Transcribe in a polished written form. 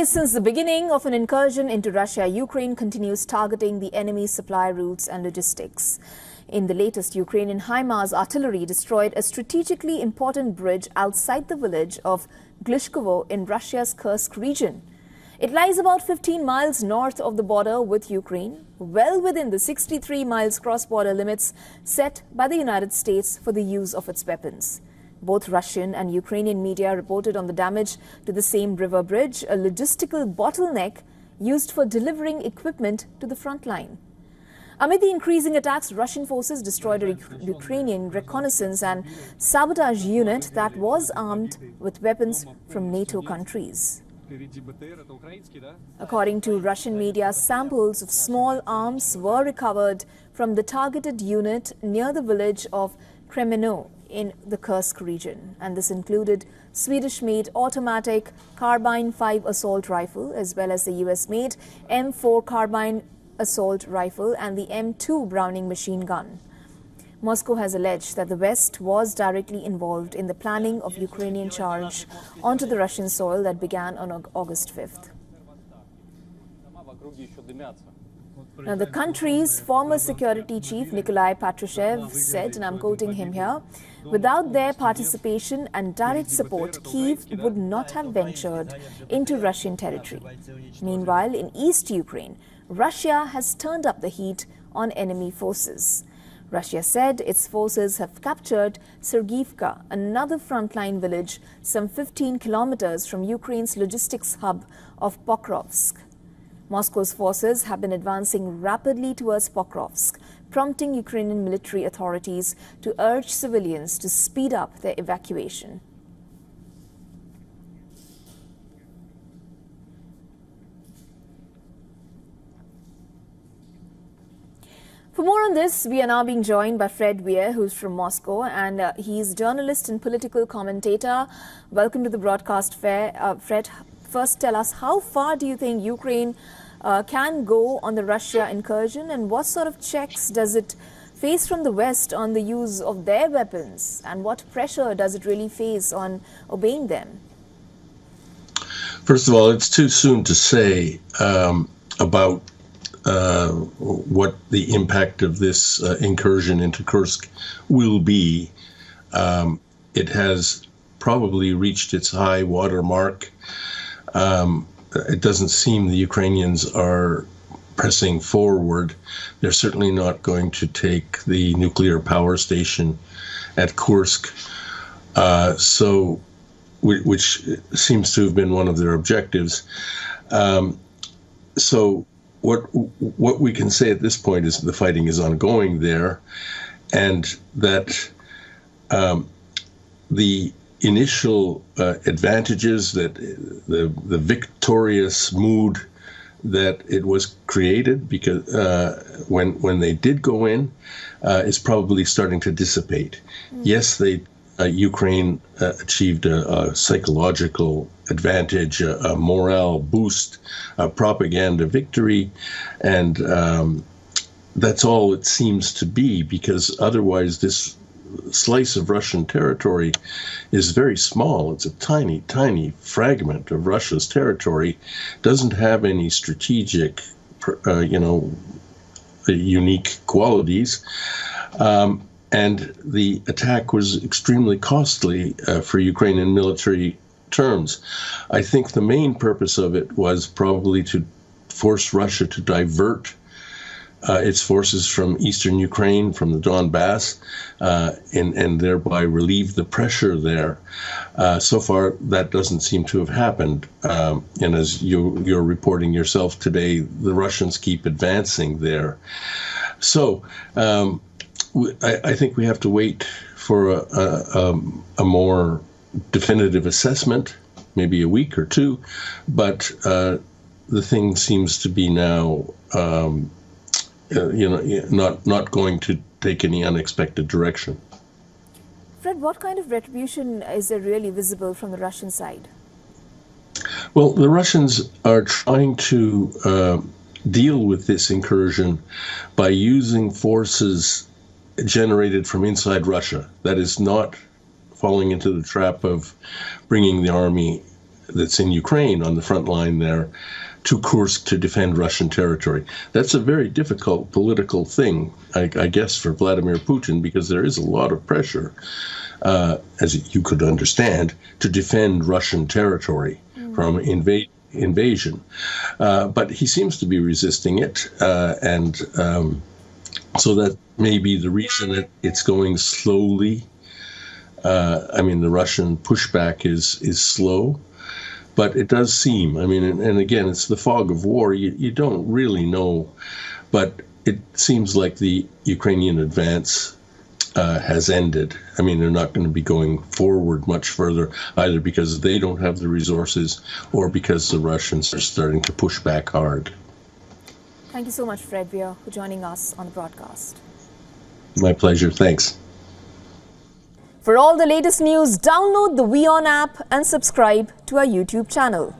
since the beginning of an incursion into Russia, Ukraine continues targeting the enemy's supply routes and logistics. In the latest, Ukrainian HIMARS artillery destroyed a strategically important bridge outside the village of Glishkovo in Russia's Kursk region. It lies about 15 miles north of the border with Ukraine, well within the 63 miles cross-border limits set by the United States for the use of its weapons. Both Russian and Ukrainian media reported on the damage to the same river bridge, a logistical bottleneck used for delivering equipment to the front line. Amid the increasing attacks, Russian forces destroyed a Ukrainian reconnaissance and sabotage unit that was armed with weapons from NATO countries. According to Russian media, samples of small arms were recovered from the targeted unit near the village of Kremeno in the Kursk region, and this included Swedish-made automatic carbine 5 assault rifle as well as the US-made M4 carbine assault rifle and the M2 Browning machine gun. Moscow has alleged that the West was directly involved in the planning of Ukrainian charge onto the Russian soil that began on August 5th. Now, the country's former security chief, Nikolai Patrushev, said, and I'm quoting him here, "Without their participation and direct support, Kyiv would not have ventured into Russian territory." Meanwhile, in East Ukraine, Russia has turned up the heat on enemy forces. Russia said its forces have captured Sergivka, another frontline village some 15 kilometers from Ukraine's logistics hub of Pokrovsk. Moscow's forces have been advancing rapidly towards Pokrovsk, prompting Ukrainian military authorities to urge civilians to speed up their evacuation. For more on this, we are now being joined by Fred Weir, who's from Moscow, and he's a journalist and political commentator. Welcome to the broadcast fair. Fred, first tell us, how far do you think Ukraine can go on the Russia incursion, and what sort of checks does it face from the West on the use of their weapons, and what pressure does it really face on obeying them? First of all, it's too soon to say about what the impact of this incursion into Kursk will be. It has probably reached its high water mark. It doesn't seem the Ukrainians are pressing forward. They're certainly not going to take the nuclear power station at Kursk, which seems to have been one of their objectives. So what we can say at this point is the fighting is ongoing there, and that the initial advantages, that the victorious mood that it was created because when they did go in is probably starting to dissipate. Yes, Ukraine achieved a psychological advantage, a morale boost, a propaganda victory, and that's all it seems to be, because otherwise this slice of Russian territory is very small. It's a tiny, tiny fragment of Russia's territory. Doesn't have any strategic, unique qualities. And the attack was extremely costly for Ukrainian military terms. I think the main purpose of it was probably to force Russia to divert its forces from eastern Ukraine, from the Donbass, and thereby relieve the pressure there. So far, that doesn't seem to have happened. And as you're reporting yourself today, the Russians keep advancing there. So I think we have to wait for a more definitive assessment, maybe a week or two, but the thing seems to be now not going to take any unexpected direction. Fred, what kind of retribution is there really visible from the Russian side? Well, the Russians are trying to deal with this incursion by using forces generated from inside Russia. That is, not falling into the trap of bringing the army that's in Ukraine on the front line there to Kursk to defend Russian territory. That's a very difficult political thing, I guess, for Vladimir Putin, because there is a lot of pressure, as you could understand, to defend Russian territory from invasion. But he seems to be resisting it, and so that may be the reason that it's going slowly. I mean, the Russian pushback is slow. But it does seem, I mean, and again, it's the fog of war. You don't really know. But it seems like the Ukrainian advance has ended. I mean, they're not going to be going forward much further, either because they don't have the resources or because the Russians are starting to push back hard. Thank you so much, Fred Weir, for joining us on the broadcast. My pleasure. Thanks. For all the latest news, download the WION app and subscribe to our YouTube channel.